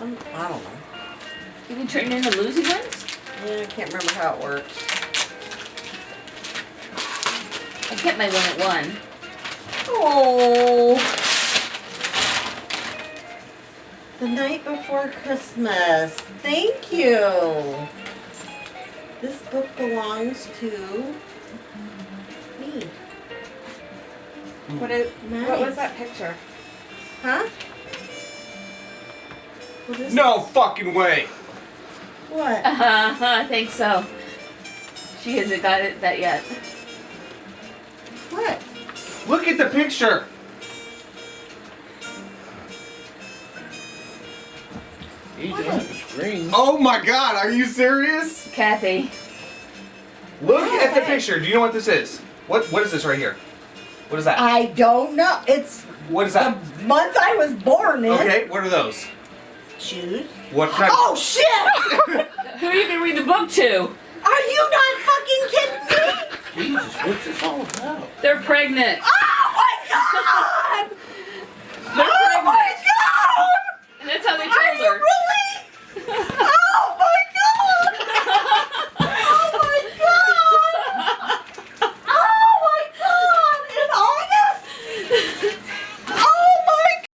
I don't know. You can turn into losing ones? Yeah, I can't remember how it works. I kept my one at 1. Oh. The night before Christmas. Thank you. This book belongs to me. What was that picture? Huh? What is No fucking way. What? I think so. She hasn't got it that yet. What? Look at the picture. You don't have the screen. Oh my god, are you serious? Kathy. Look at the picture. Do you know what this is? What is this right here? What is that? I don't know. It's What is the that? month I was born in. Okay, what are those? Shoes. What kind Oh shit! Who are you going to read the book to? Are you not fucking kidding me? Jesus, what's this all about? They're pregnant. Oh my god!